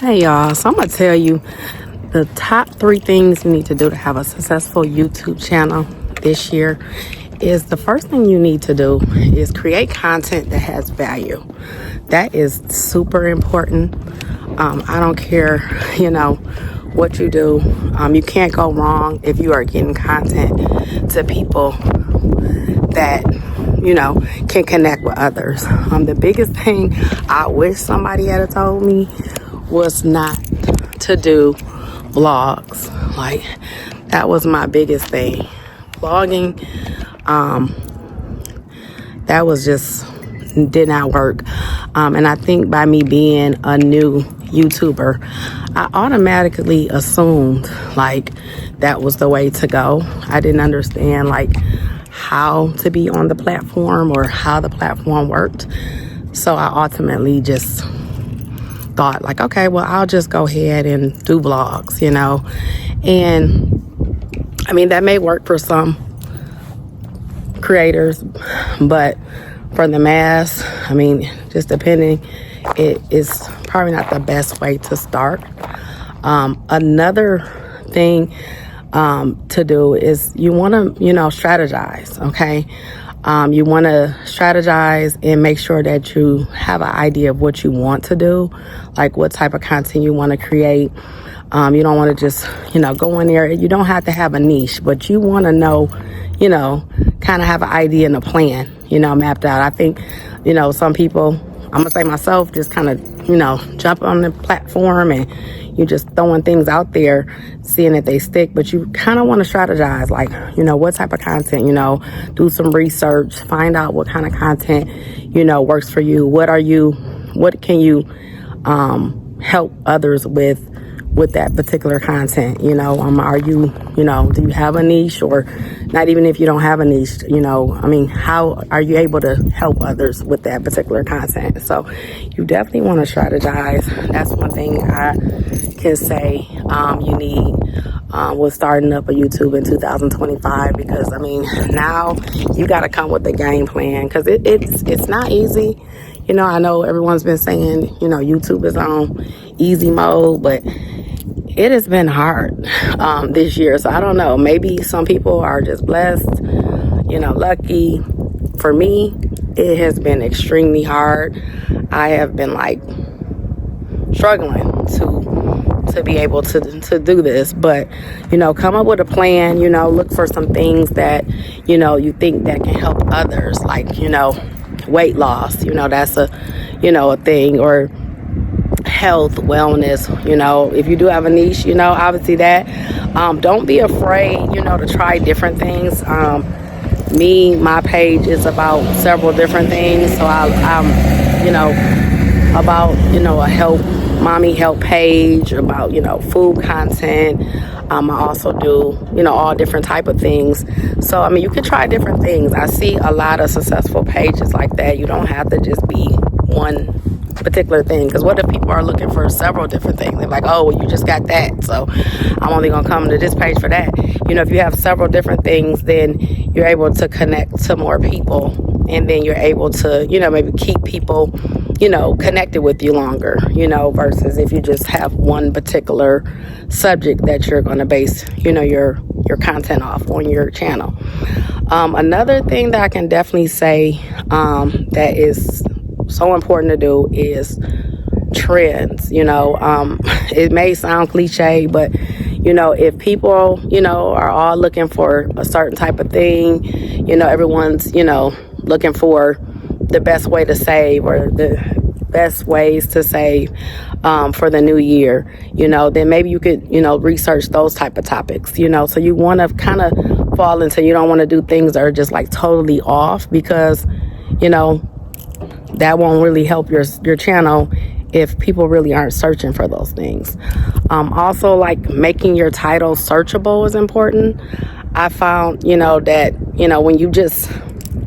Hey y'all, so I'm gonna tell you the top 3 things you need to do to have a successful YouTube channel this year. Is the first thing you need to do is create content that has value. That is super important. I don't care, what you do. You can't go wrong if you are getting content to people that can connect with others. The biggest thing I wish somebody had told me was not to do vlogs. Like, that was my biggest thing. Vlogging, that was just did not work. And I think by me being a new YouTuber, I automatically assumed like that was the way to go. I didn't understand like how to be on the platform or how the platform worked. So I ultimately just thought like, okay, well, I'll just go ahead and do vlogs, and I mean, that may work for some creators, but for the mass, I mean, just depending, it is probably not the best way to start. Another thing to do is you want to, strategize, okay? You want to strategize and make sure that you have an idea of what you want to do, like what type of content you want to create. You don't want to just, go in there. You don't have to have a niche, but you want to know, kind of have an idea and a plan, mapped out. I think, some people, I'm going to say myself, just kind of, jump on the platform and you just throwing things out there, seeing that they stick, but you kind of want to strategize, like, what type of content, do some research, find out what kind of content, works for you. What can you help others with that particular content? Are you, do you have a niche, or not even if you don't have a niche, how are you able to help others with that particular content? So you definitely want to strategize. That's one thing I can say you need with starting up a YouTube in 2025, because now you got to come with a game plan, because it's not easy. I know everyone's been saying, YouTube is on easy mode, but it has been hard this year. So I don't know, maybe some people are just blessed, lucky. For me, it has been extremely hard. I have been like struggling to be able to do this, but come up with a plan, look for some things that you think that can help others, like weight loss, that's a thing, or health, wellness. If you do have a niche, obviously that. Don't be afraid, to try different things. My page is about several different things. So I'm about, a mommy help page, about, food content. I also do, all different type of things. So, you can try different things. I see a lot of successful pages like that. You don't have to just be one particular thing, because what if people are looking for several different things? They're like, oh, well, you just got that, so I'm only gonna come to this page for that. If you have several different things, then you're able to connect to more people, and then you're able to maybe keep people connected with you longer, versus if you just have one particular subject that you're going to base your content off on your channel. Another thing that I can definitely say that is so important to do is trends. It may sound cliche, but if people are all looking for a certain type of thing, everyone's looking for the best way to save, or the best ways to save for the new year, then maybe you could research those type of topics. So you want to kind of fall into, you don't want to do things that are just like totally off, because that won't really help your channel if people really aren't searching for those things. Also, like, making your title searchable is important. I found, that, when you just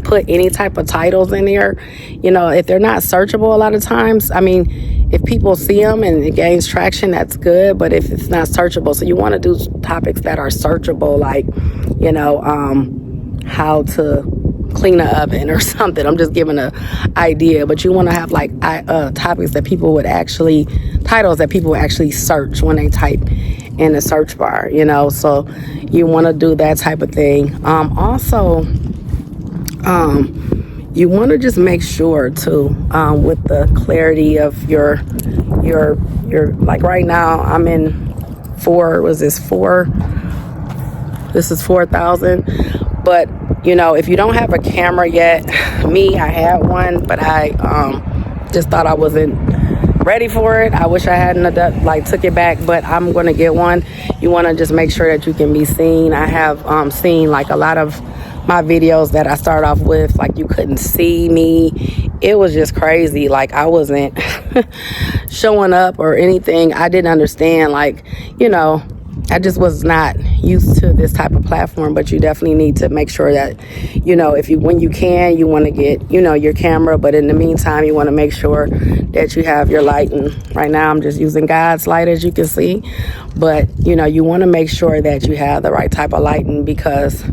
put any type of titles in there, if they're not searchable a lot of times, if people see them and it gains traction, that's good. But if it's not searchable, so you want to do topics that are searchable, like, how to clean the oven or something. I'm just giving an idea, but you want to have like topics that people would actually, titles that people would actually search when they type in the search bar, you know. So you want to do that type of thing. Also, you want to just make sure too, with the clarity of your like right now I'm in this is 4,000. But you know, if you don't have a camera yet, I had one, but I just thought I wasn't ready for it. I wish I hadn't took it back, but I'm gonna get one. You want to just make sure that you can be seen. I have seen like a lot of my videos that I started off with, like you couldn't see me. It was just crazy. Like I wasn't showing up or anything. I didn't understand, like, you know, I just was not used to this type of platform. But you definitely need to make sure that, you know, when you can, you want to get, you know, your camera. But in the meantime, you want to make sure that you have your lighting. Right now, I'm just using God's light, as you can see. But, you know, you want to make sure that you have the right type of lighting because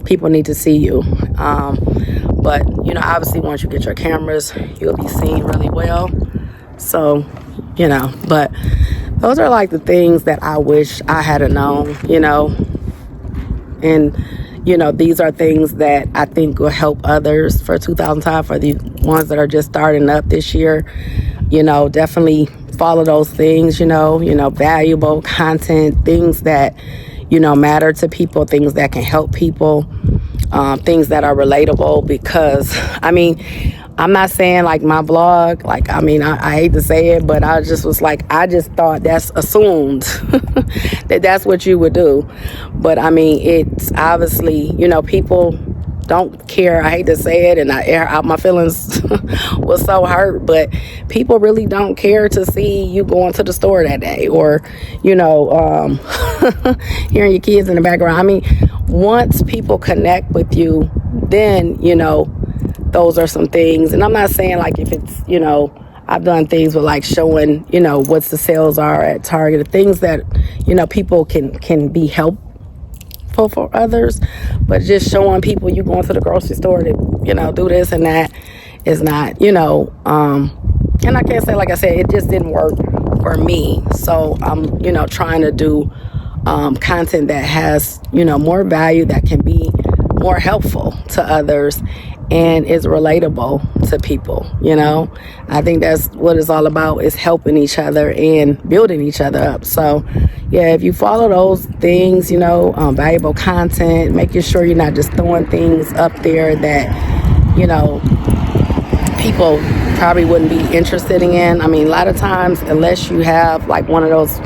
people need to see you. But, you know, obviously, once you get your cameras, you'll be seen really well. So, you know, but those are like the things that I wish I had known, you know. And, you know, these are things that I think will help others for 2005, for the ones that are just starting up this year. You know, definitely follow those things, you know, valuable content, things that, you know, matter to people, things that can help people, things that are relatable. Because, I mean, I'm not saying like my vlog, like, I mean, I hate to say it, but I just was like, I just thought that's assumed that's what you would do. But I mean, it's obviously, you know, people don't care. I hate to say it, and I air out my feelings was so hurt, but people really don't care to see you going to the store that day, or, you know, hearing your kids in the background. I mean, once people connect with you, then, you know, those are some things. And I'm not saying like if it's, you know, I've done things with like showing, you know, what's the sales are at Target, things that, you know, people can be helpful for others. But just showing people you going to the grocery store to, you know, do this and that is not, you know, and I can't say, like I said, it just didn't work for me. So I'm, you know, trying to do content that has, you know, more value, that can be more helpful to others and is relatable to people. You know, I think that's what it's all about, is helping each other and building each other up. So yeah, if you follow those things, you know, valuable content, making sure you're not just throwing things up there that, you know, people probably wouldn't be interested in. I mean, a lot of times, unless you have like one of those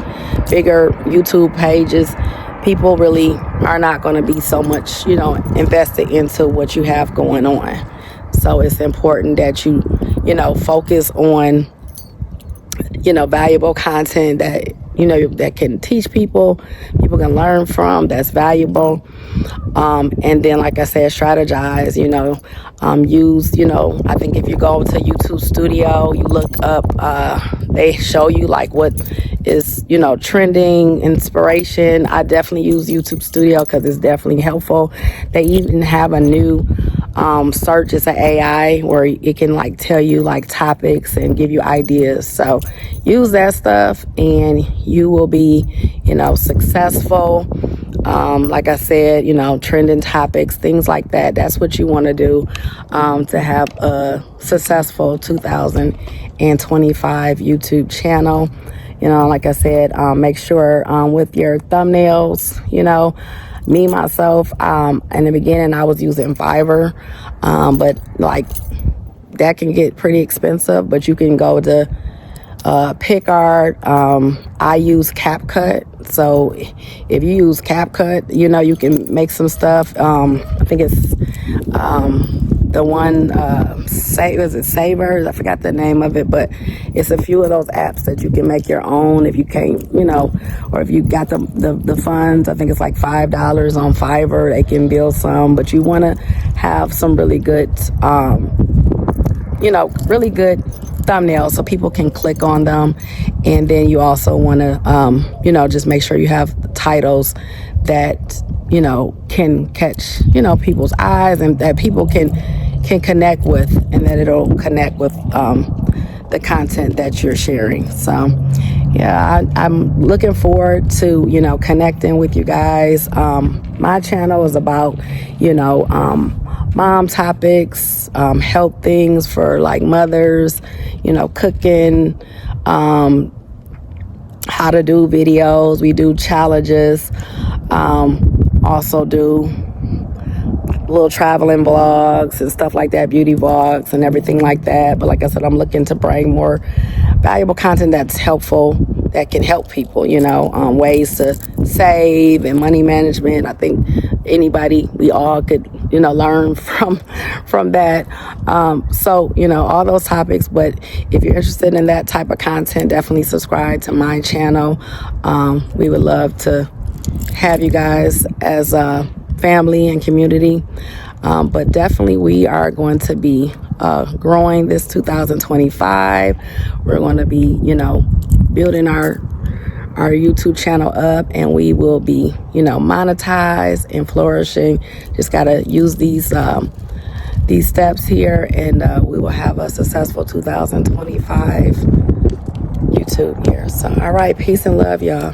bigger YouTube pages, people really are not going to be so much, you know, invested into what you have going on. So it's important that you, you know, focus on, you know, valuable content that, you know, that can teach people can learn from, that's valuable. And then, like I said, strategize, you know, use, you know, I think if you go to YouTube Studio, you look up, they show you like what is, you know, trending, inspiration. I definitely use YouTube Studio because it's definitely helpful. They even have a new search. It's an AI where it can like tell you like topics and give you ideas. So use that stuff and you will be, you know, successful. Like I said, you know, trending topics, things like that. That's what you want to do to have a successful 2025 YouTube channel. You know, like I said, make sure with your thumbnails, you know, me, myself, in the beginning, I was using Fiverr, but like that can get pretty expensive, but you can go to PicArt. I use CapCut. So if you use CapCut, you know, you can make some stuff. I think it's the one, is it Savers? I forgot the name of it, but it's a few of those apps that you can make your own if you can't, you know, or if you got the funds. I think it's like $5 on Fiverr. They can build some, but you want to have some really good, you know, really good thumbnails so people can click on them. And then you also want to, you know, just make sure you have titles that can catch, people's eyes, and that people can connect with, and that it'll connect with the content that you're sharing. So yeah, I'm looking forward to, connecting with you guys. My channel is about, mom topics, health things for like mothers, cooking, how to do videos. We do challenges, also do little traveling vlogs and stuff like that, beauty vlogs and everything like that. But like I said, I'm looking to bring more valuable content that's helpful, that can help people, ways to save and money management. I think we all could, learn from that. So, all those topics. But if you're interested in that type of content, definitely subscribe to my channel. We would love to have you guys as a family and community. But definitely we are going to be growing this 2025. We're going to be, building our YouTube channel up, and we will be, monetized and flourishing. Just got to use these steps here, and we will have a successful 2025 YouTube year. So, all right, peace and love, y'all.